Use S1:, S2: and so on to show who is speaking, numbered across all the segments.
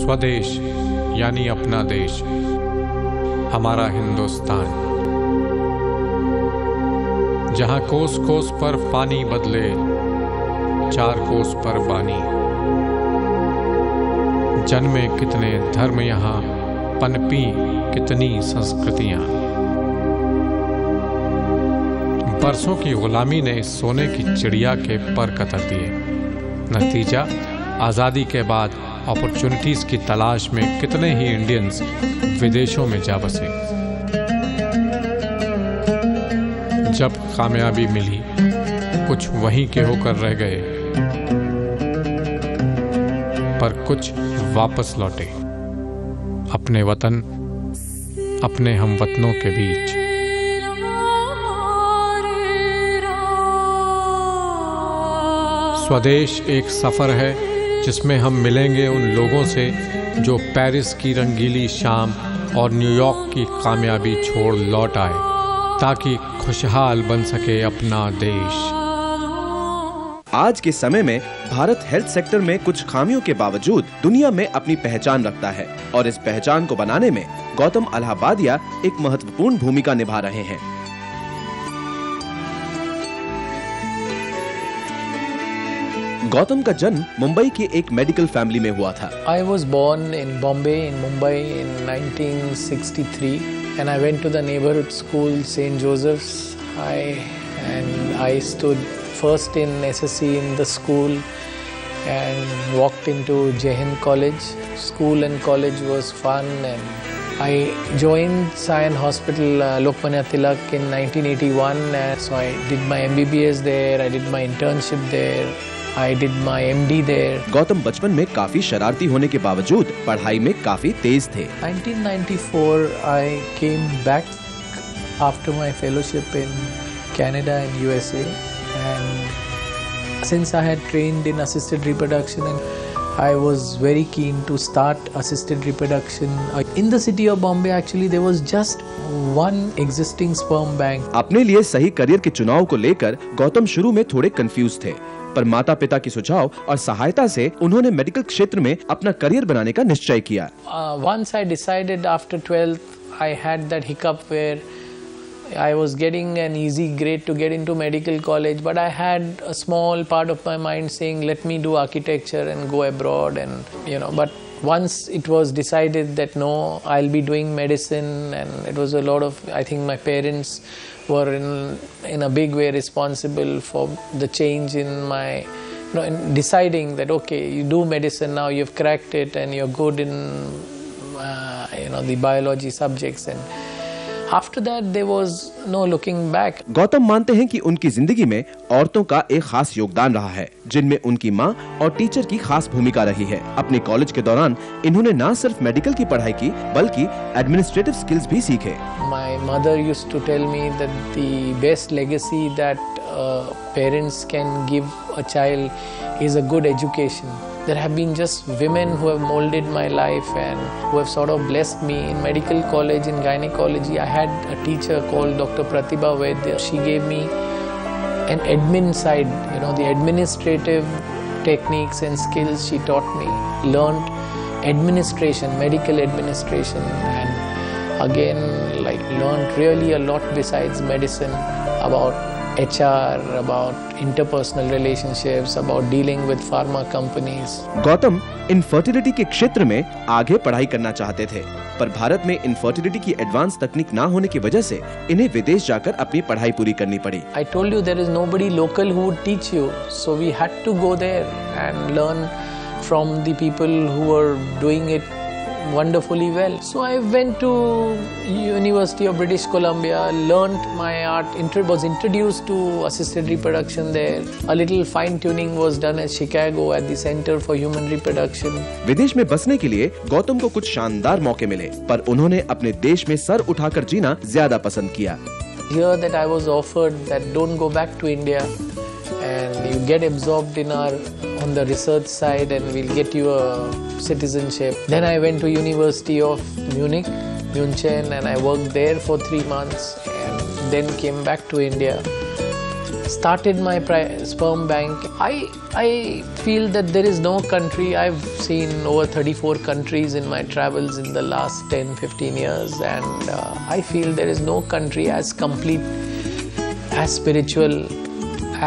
S1: स्वदेश यानी अपना देश, हमारा हिंदुस्तान, जहाँ कोस कोस पर पानी बदले, चार कोस पर बानी। जन्मे कितने धर्म यहाँ, पनपी कितनी संस्कृतियाँ। बरसों की गुलामी ने सोने की चिड़िया के पर कतर दिए। नतीजा, आज़ादी के बाद अपॉर्चुनिटीज़ की तलाश में कितने ही इंडियंस विदेशों में जा बसे। जब कामयाबी मिली, कुछ वहीं के होकर रह गए, पर कुछ वापस लौटे अपने वतन, अपने हमवतनों के बीच। स्वदेश एक सफ़र है जिसमें हम मिलेंगे उन लोगों से जो पेरिस की रंगीली शाम और न्यूयॉर्क की कामयाबी छोड़ लौट आए, ताकि खुशहाल बन सके अपना देश।
S2: आज के समय में भारत हेल्थ सेक्टर में कुछ खामियों के बावजूद दुनिया में अपनी पहचान रखता है और इस पहचान को बनाने में गौतम अलाहाबादिया एक महत्वपूर्ण भूमिका निभा रहे हैं। गौतम का जन्म मुंबई के एक मेडिकल फैमिली में हुआ था।
S3: I was born in Bombay, in Mumbai in 1963 and I went to the neighborhood school St. Joseph's and I stood first in SSC in the school and walked into Jehin College. School and college was fun and I joined Sion Hospital Lokmanya Tilak in 1981 and so I did my MBBS there, I did my internship there. I did my MD there.
S2: Gautam बचपन में काफी शरारती होने के बावजूद पढ़ाई में काफी तेज थे।
S3: 1994 I came back after my fellowship in Canada and USA and since I had trained in assisted reproduction and I was very keen to start assisted reproduction. In the city of Bombay actually there was just one existing sperm bank.
S2: अपने लिए सही career के चुनाव को लेकर गौतम शुरू में थोड़े कंफ्यूज थे, पर माता पिता की सुझाव और सहायता से उन्होंने मेडिकल क्षेत्र में अपना करियर बनाने का निश्चय किया।
S3: Once I decided after 12th, I had that hiccup where I was getting an easy grade to get into medical college, but I had a small part of my mind saying, let me do architecture and go abroad and but once it was decided that no, I'll be doing medicine and it was a lot of, I think my parents were in a big way responsible for the change in my, in deciding that okay, you do medicine now, you've cracked it and you're good in, the biology subjects and after that there was no looking back.
S2: Gautam मानते हैं कि उनकी जिंदगी में औरतों का एक खास योगदान रहा है, जिनमें उनकी मां और टीचर की खास भूमिका रही है। अपने कॉलेज के दौरान इन्होंने न सिर्फ मेडिकल की पढ़ाई की, बल्कि एडमिनिस्ट्रेटिव स्किल्स भी सीखे।
S3: My mother used to tell me that the best legacy that parents can give a child is a good education. There have been just women who have molded my life and who have sort of blessed me. In medical college, in gynecology, I had a teacher called Dr. Pratibha Vaidya. She gave me an admin side, the administrative techniques and skills she taught me. Learned administration, medical administration and again learned really a lot besides medicine about HR, about interpersonal relationships, about dealing with pharma companies.
S2: Gautam infertility के क्षेत्र में आगे पढ़ाई करना चाहते थे, पर भारत में इनफर्टिलिटी की एडवांस तकनीक ना होने की वजह से इन्हें विदेश जाकर अपनी पढ़ाई पूरी करनी पड़ी।
S3: I told you there is nobody local who would teach you, so we had to go there and learn from the people who were doing it wonderfully well. So I went to University of British Columbia, learned my art, was introduced to assisted reproduction there. A little fine tuning was done at Chicago at the Center for Human Reproduction.
S2: विदेश में बसने के लिए गौतम को कुछ शानदार मौके मिले, पर उन्होंने अपने देश में सर उठाकर जीना ज्यादा पसंद किया।
S3: Here that I was offered that don't go back to India and you get absorbed on the research side and we'll get you a citizenship. Then I went to University of Munich, München, and I worked there for 3 months and then came back to India. started my sperm bank. I feel that there is no country. I've seen over 34 countries in my travels in the last 10-15 years, and I feel there is no country as complete, as spiritual,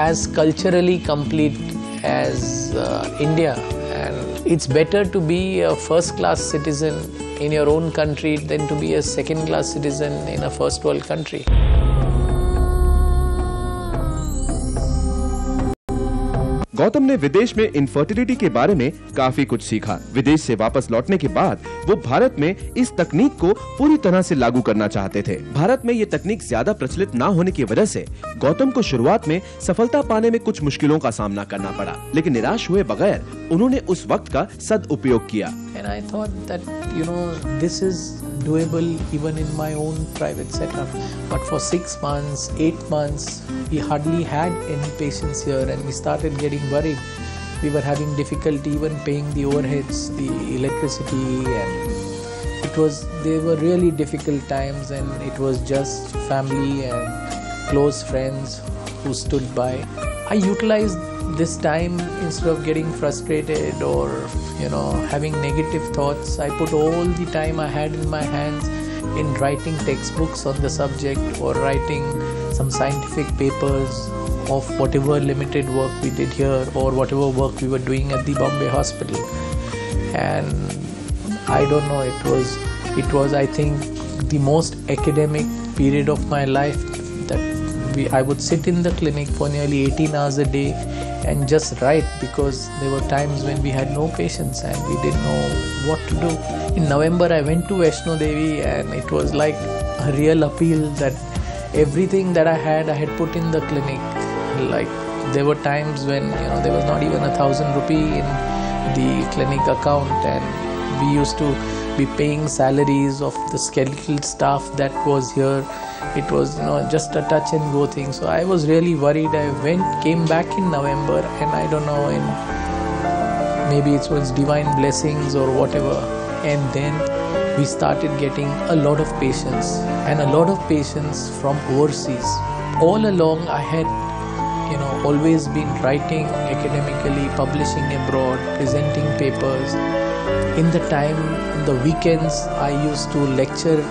S3: as culturally complete as India. And it's better to be a first-class citizen in your own country than to be a second-class citizen in a first-world country.
S2: Gautam ने विदेश में infertility के बारे में काफी कुछ सीखा। विदेश से वापस लौटने के बाद वो भारत में इस तकनीक को पूरी तरह से लागू करना चाहते थे। भारत में ये तकनीक ज्यादा प्रचलित ना होने की वजह से गौतम को शुरुआत में सफलता पाने में कुछ मुश्किलों का सामना करना पड़ा, लेकिन निराश हुए बगैर उन्होंने उस वक्त का सदुपयोग किया।
S3: And I thought that, this is doable even in my own private setup. But for 6 months, 8 months, we hardly had any patients here, and we started getting worried. We were having difficulty even paying the overheads, the electricity, and they were really difficult times, and it was just family and close friends who stood by. I utilized this time, instead of getting frustrated or having negative thoughts, I put all the time I had in my hands in writing textbooks on the subject or writing some scientific papers of whatever limited work we did here or whatever work we were doing at the Bombay hospital. And I don't know, it was I think the most academic period of my life. I would sit in the clinic for nearly 18 hours a day and just write, because there were times when we had no patients and we didn't know what to do. In November, I went to Vaishno Devi, and it was like a real appeal that everything that I had put in the clinic. Like, there were times when there was not even 1,000 rupee in the clinic account, and we used to be paying salaries of the skeletal staff that was here. It was just a touch and go thing. So I was really worried. I came back in November, and I don't know, maybe it was divine blessings or whatever, and then we started getting a lot of patients, and a lot of patients from overseas. All along I had always been writing academically, publishing abroad, presenting papers. In the weekends, I used to lecture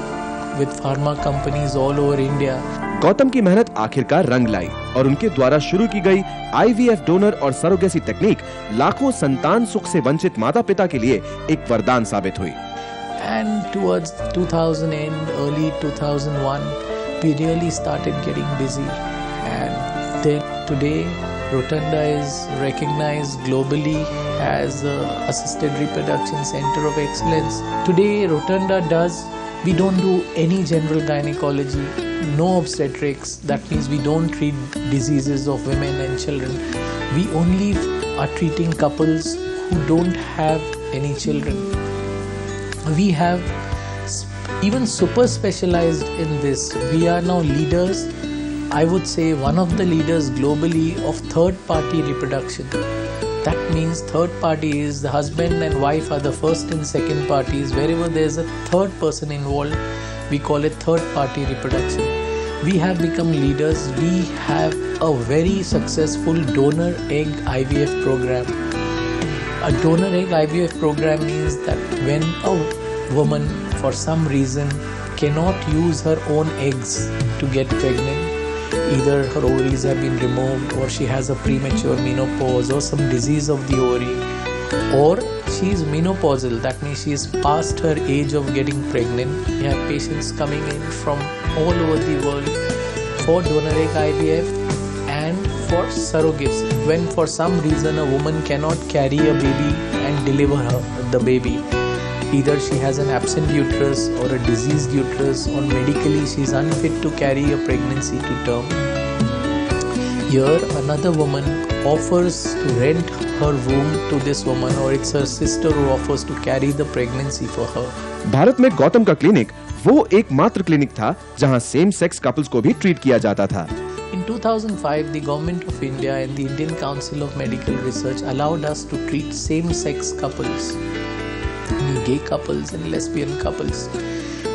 S3: with pharma companies all over India.
S2: Gautam की मेहनत आखिरकार रंग लाई और उनके द्वारा शुरू की गई IVF डोनर और सरोगेसी तकनीक लाखों संतान सुख से वंचित माता पिता के लिए एक वरदान साबित हुई।
S3: And towards 2000 and early 2001, we really started getting busy. And then today, Rotunda is recognized globally as an assisted reproduction center of excellence. Today, Rotunda we don't do any general gynecology, no obstetrics. That means we don't treat diseases of women and children. We only are treating couples who don't have any children. We have even super specialized in this. We are now leaders, I would say one of the leaders globally of third-party reproduction. That means third party is the husband and wife are the first and second parties. Wherever there is a third person involved, we call it third party reproduction. We have become leaders. We have a very successful donor egg IVF program. A donor egg IVF program means that when a woman for some reason cannot use her own eggs to get pregnant, either her ovaries have been removed, or she has a premature menopause or some disease of the ovary, or she is menopausal, that means she is past her age of getting pregnant. We have patients coming in from all over the world for donor egg IVF and for surrogacy. When for some reason a woman cannot carry a baby and deliver the baby, either she has an absent uterus or a diseased uterus, or medically she is unfit to carry a pregnancy to term. Here another woman offers to rent her womb to this woman, or it's her sister who offers to carry the pregnancy for her.
S2: Bharat में गौतम का clinic वो एकमात्र clinic था जहां same sex couples को भी treat किया जाता था।
S3: In 2005, the Government of India and the Indian Council of Medical Research allowed us to treat same-sex couples, gay couples and lesbian couples.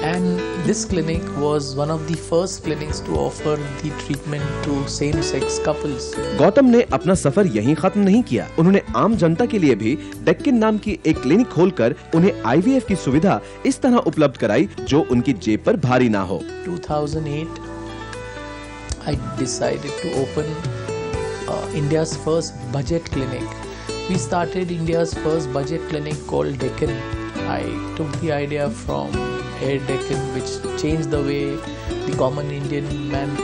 S3: And this clinic was one of the first clinics to offer the treatment to same-sex couples.
S2: Gautam ने अपना सफर यहीं खत्म नहीं किया। उन्होंने आम जनता के लिए भी डेक्कन नाम की एक क्लिनिक खोलकर उन्हें IVF की सुविधा इस तरह उपलब्ध कराई जो उनकी जेब पर भारी ना हो।
S3: 2008, I decided to open India's first budget clinic. We started India's first budget clinic called Deccan. I took the idea from Air Deccan, which changed the way the common Indian man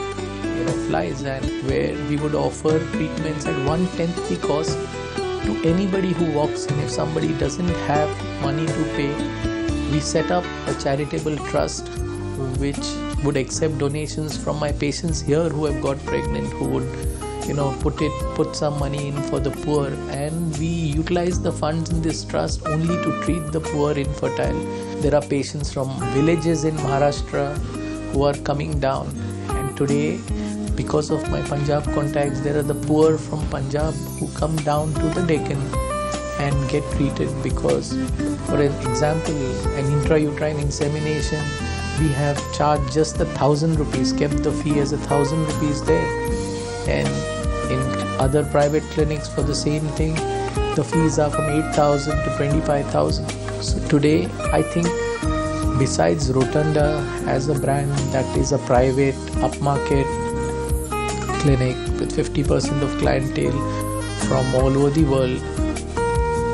S3: flies, and where we would offer treatments at 1/10 the cost to anybody who walks in. If somebody doesn't have money to pay, we set up a charitable trust which would accept donations from my patients here who have got pregnant, who would put some money in for the poor, and we utilize the funds in this trust only to treat the poor infertile. There are patients from villages in Maharashtra who are coming down, and today, because of my Punjab contacts, there are the poor from Punjab who come down to the Deccan and get treated. Because, for an example, an intrauterine insemination, we have charged just 1,000 rupees, kept the fee as 1,000 rupees there, and in other private clinics for the same thing, the fees are from 8,000 to 25,000. So today, I think, besides Rotunda as a brand that is a private upmarket clinic with 50% of clientele from all over the world,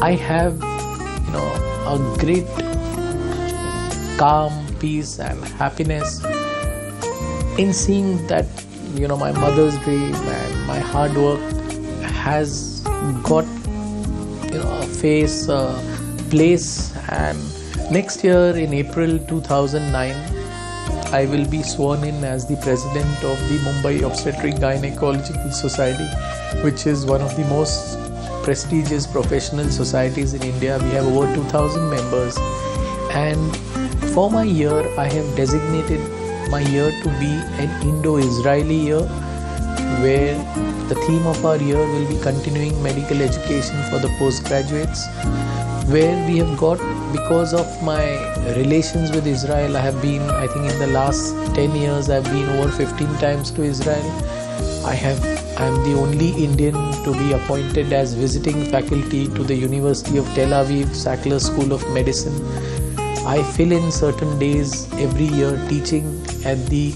S3: I have a great calm, peace and happiness in seeing that my mother's dream and my hard work has got a face, a place. And next year in April 2009, I will be sworn in as the president of the Mumbai Obstetric Gynecological Society, which is one of the most prestigious professional societies in India. We have over 2,000 members, and for my year I have designated my year to be an Indo-Israeli year, where the theme of our year will be continuing medical education for the postgraduates, where we have got, because of my relations with Israel, I have been, I think in the last 10 years I have been over 15 times to Israel. I am the only Indian to be appointed as visiting faculty to the University of Tel Aviv Sackler School of Medicine. I fill in certain days every year teaching at the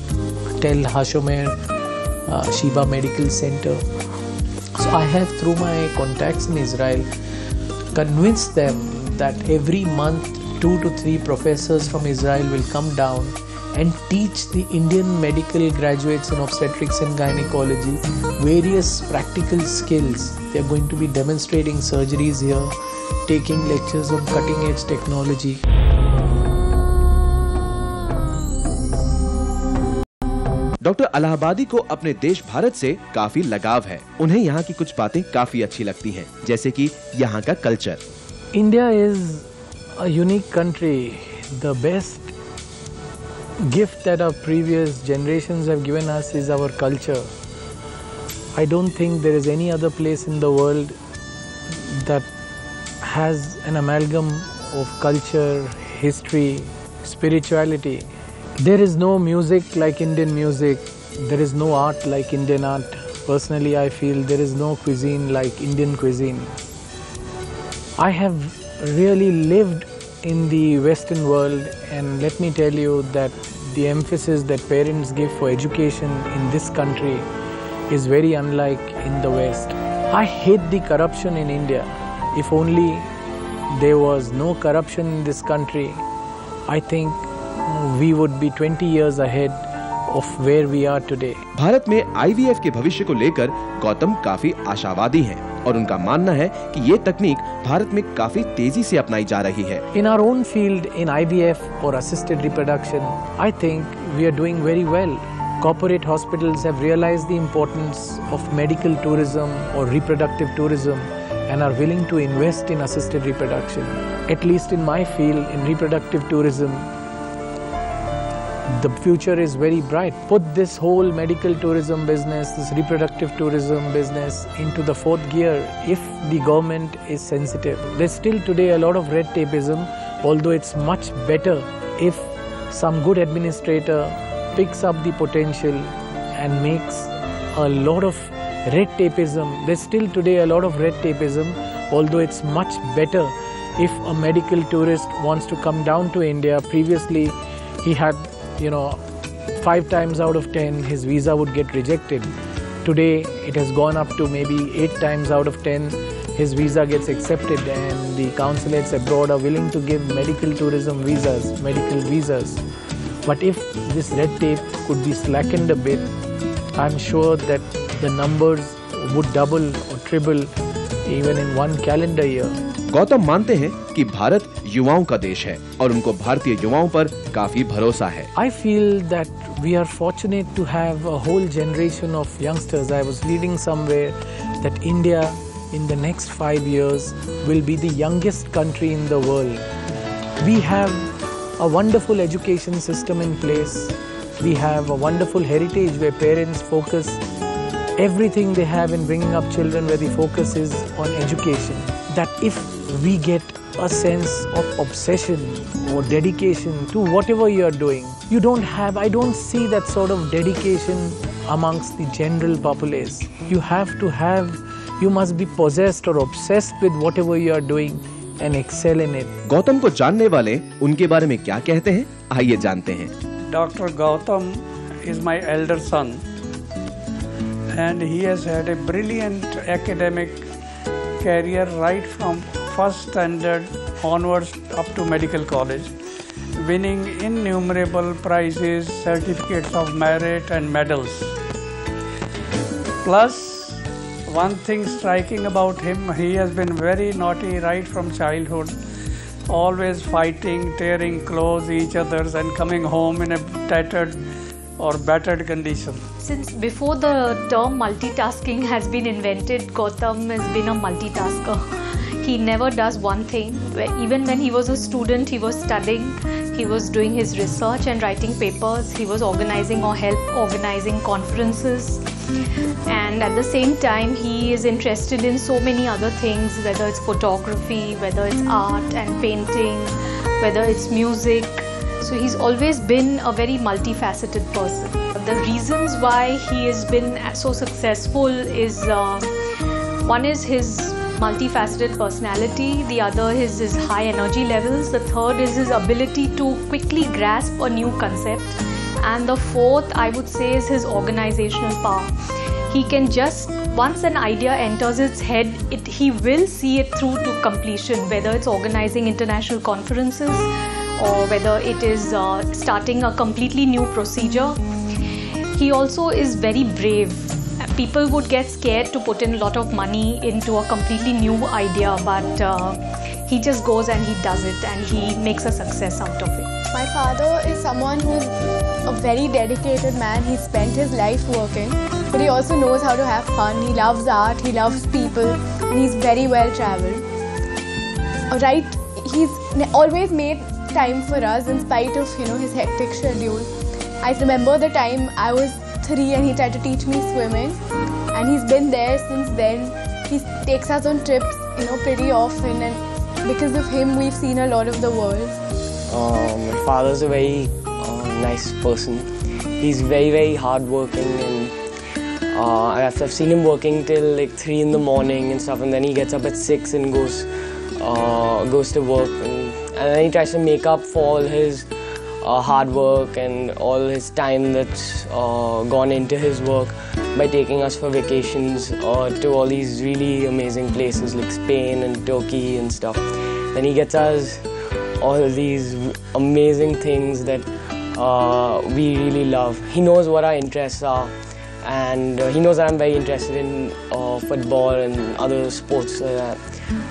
S3: Tel Hashomer Sheba Medical Center. So I have, through my contacts in Israel, convinced them that every month 2 to 3 professors from Israel will come down and teach the Indian medical graduates in obstetrics and gynecology various practical skills. They are going to be demonstrating surgeries here, taking lectures on cutting edge technology.
S2: Doctor Allahabadi को अपने देश भारत से काफी लगाव है। उन्हें यहाँ की कुछ बातें काफी अच्छी लगती हैं, जैसे कि यहाँ का culture.
S3: India is a unique country. The best gift that our previous generations have given us is our culture. I don't think there is any other place in the world that has an amalgam of culture, history, spirituality. There is no music like Indian music. There is no art like Indian art. Personally, I feel there is no cuisine like Indian cuisine. I have really lived in the Western world, and let me tell you that the emphasis that parents give for education in this country is very unlike in the West. I hate the corruption in India. If only there was no corruption in this country, I think we would be 20 years ahead of where we are today.
S2: Bharat में IVF के भविष्य को लेकर गौतम काफी आशावादी हैं और उनका मानना है कि ये तकनीक भारत में काफी तेजी से अपनाई जा रही है।
S3: In our own field in IVF or assisted reproduction, I think we are doing very well. Corporate hospitals have realized the importance of medical tourism or reproductive tourism and are willing to invest in assisted reproduction. At least in my field, in reproductive tourism, the future is very bright. Put this whole medical tourism business, this reproductive tourism business into the fourth gear if the government is sensitive. There's still today a lot of red tapeism, although it's much better if some good administrator picks up the potential and makes a lot of red tapeism. There's still today a lot of red tapeism, although it's much better if a medical tourist wants to come down to India. Previously, he had, 5 times out of 10 his visa would get rejected. Today, it has gone up to maybe 8 times out of 10 his visa gets accepted, and the consulates abroad are willing to give medical tourism visas, medical visas. But if this red tape could be slackened a bit, I'm sure that the numbers would double or triple even in one calendar year.
S2: Gautam मानते हैं कि भारत युवाओं का देश है और उनको भारतीय युवाओं पर काफी भरोसा है.
S3: I feel that we are fortunate to have a whole generation of youngsters. I was reading somewhere that India in the next 5 years will be the youngest country in the world. We have a wonderful education system in place. We have a wonderful heritage where parents focus everything they have in bringing up children, where the focus is on education. That if we get a sense of obsession or dedication to whatever you are doing, I don't see that sort of dedication amongst the general populace. You must be possessed or obsessed with whatever you are doing and excel in it.
S2: Gautam को जानने वाले उनके बारे में क्या कहते हैं, आइए जानते हैं.
S4: Dr. Gautam is my elder son, and he has had a brilliant academic career right from first standard onwards up to medical college, winning innumerable prizes, certificates of merit and medals. Plus, one thing striking about him, he has been very naughty right from childhood, always fighting, tearing clothes each other's and coming home in a tattered or battered condition.
S5: Since before the term multitasking has been invented, Gautam has been a multitasker. He never does one thing. Even when he was a student, he was studying, he was doing his research and writing papers, he was organizing or help organizing conferences. And at the same time, he is interested in so many other things, whether it's photography, whether it's art and painting, whether it's music. So he's always been a very multifaceted person. The reasons why he has been so successful is one is his multifaceted personality, the other is his high energy levels, the third is his ability to quickly grasp a new concept, and the fourth, I would say, is his organizational power. He can just, once an idea enters his head, he will see it through to completion, whether it's organizing international conferences or whether it is starting a completely new procedure. He also is very brave. People would get scared to put in a lot of money into a completely new idea, but he just goes and he does it and he makes a success out of it.
S6: My father is someone who's a very dedicated man. He spent his life working, but he also knows how to have fun. He loves art, he loves people, and he's very well traveled. Right, he's always made time for us in spite of his hectic schedule. I remember the time I was 3 and he tried to teach me swimming, and he's been there since then. He takes us on trips pretty often, and because of him we've seen a lot of the world.
S7: My father's a very nice person. He's very, very hardworking, and I've seen him working till like 3 in the morning and stuff, and then he gets up at 6 and goes to work, and then he tries to make up for all his hard work and all his time that's gone into his work by taking us for vacations to all these really amazing places like Spain and Turkey and stuff. Then he gets us all these amazing things that we really love. He knows what our interests are, and he knows that I'm very interested in football and other sports like that.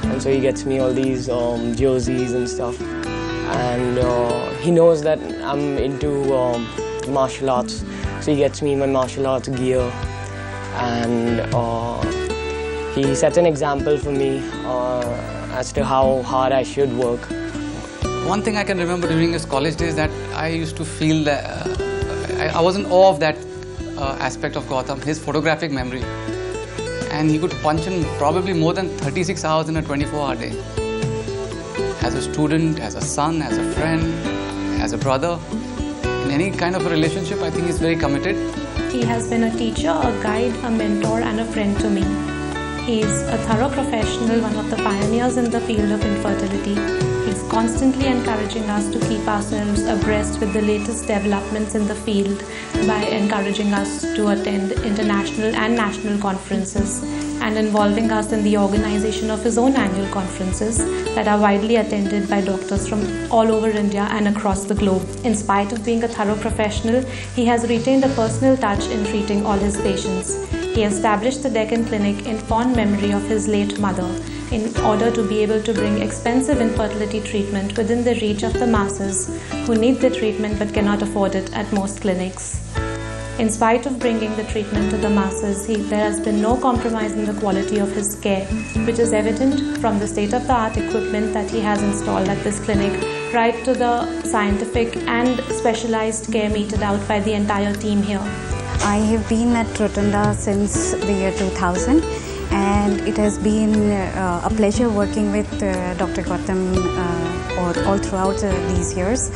S7: And so he gets me all these jerseys and stuff. And he knows that I'm into martial arts, so he gets me my martial arts gear, and he sets an example for me as to how hard I should work.
S8: One thing I can remember during his college days that I used to feel that I was in awe of that aspect of Gautam, his photographic memory. And he could punch in probably more than 36 hours in a 24-hour day. As a student, as a son, as a friend, as a brother. In any kind of a relationship, I think he's very committed.
S9: He has been a teacher, a guide, a mentor and a friend to me. He is a thorough professional, one of the pioneers in the field of infertility. He's constantly encouraging us to keep ourselves abreast with the latest developments in the field by encouraging us to attend international and national conferences and involving us in the organization of his own annual conferences that are widely attended by doctors from all over India and across the globe. In spite of being a thorough professional, he has retained a personal touch in treating all his patients. He established the Deccan Clinic in fond memory of his late mother in order to be able to bring expensive infertility treatment within the reach of the masses who need the treatment but cannot afford it at most clinics. In spite of bringing the treatment to the masses, there has been no compromise in the quality of his care, which is evident from the state-of-the-art equipment that he has installed at this clinic, right to the scientific and specialized care meted out by the entire team here.
S10: I have been at Rotunda since the year 2000, and it has been a pleasure working with Dr. Gautam all throughout these years.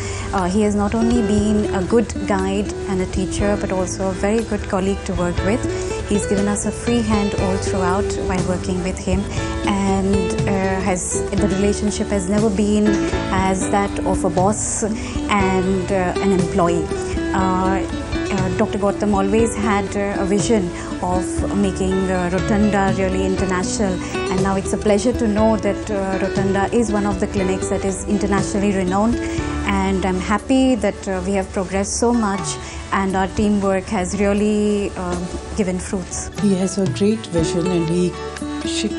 S10: He has not only been a good guide and a teacher, but also a very good colleague to work with. He's given us a free hand all throughout while working with him, and the relationship has never been as that of a boss and an employee. Dr. Gautam always had a vision of making Rotunda really international, and now it's a pleasure to know that Rotunda is one of the clinics that is internationally renowned, and I'm happy that we have progressed so much and our teamwork has really given fruits.
S11: He has a great vision and he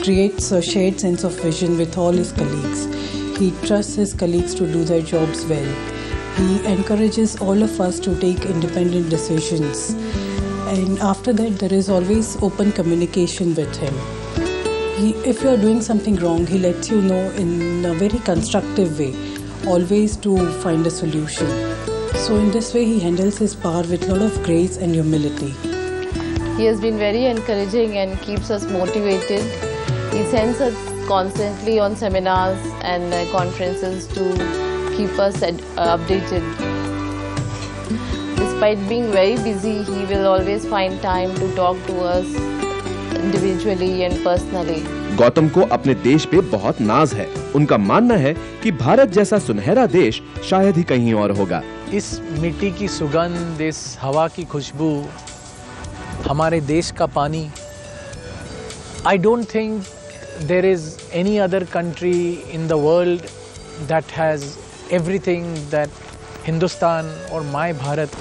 S11: creates a shared sense of vision with all his colleagues. He trusts his colleagues to do their jobs well. He encourages all of us to take independent decisions, and after that there is always open communication with him. If you are doing something wrong, he lets you know in a very constructive way, always to find a solution. So in this way he handles his power with a lot of grace and humility.
S12: He has been very encouraging and keeps us motivated. He sends us constantly on seminars and conferences to keep us updated. Despite being very busy, he will always find time to talk to us individually and personally.
S2: Gautam को अपने देश पे बहुत नाज है। उनका मानना है कि भारत जैसा सुनहरा देश शायद ही कहीं और होगा।
S3: इस मिट्टी की सुगंध, इस हवा की खुशबू, हमारे देश का पानी, I don't think there is any other country in the world that has everything that Hindustan or my Bharat,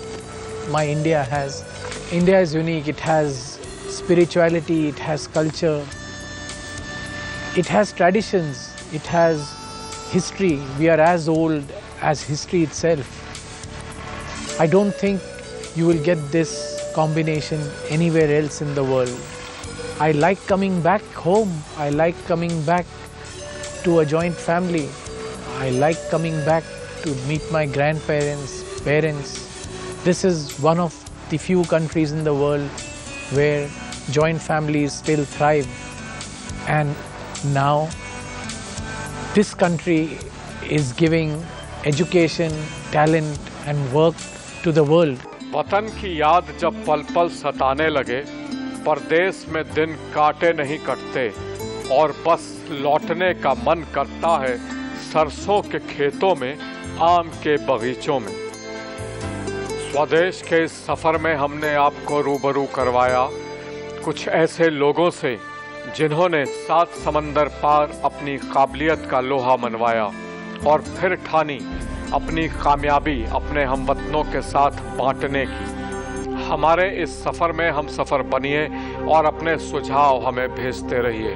S3: my India has. India is unique. It has spirituality, it has culture, it has traditions, it has history. We are as old as history itself. I don't think you will get this combination anywhere else in the world. I like coming back home. I like coming back to a joint family. I like coming back to meet my grandparents, parents. This is one of the few countries in the world where joint families still thrive. And now this country is giving education, talent and work to the world.
S1: वतन की याद जब पल पल सताने लगे, परदेश में दिन काटे नहीं कटते और बस लौटने का मन करता है सरसों के खेतों में, आम के बगीचों में। स्वदेश के इस सफ़र में हमने आपको रूबरू करवाया कुछ ऐसे लोगों से जिन्होंने 7 समंदर पार अपनी काबिलियत का लोहा मनवाया और फिर ठानी अपनी कामयाबी अपने हमवतनों के साथ बांटने की। हमारे इस सफ़र में हम सफ़र बनिए और अपने सुझाव हमें भेजते रहिए।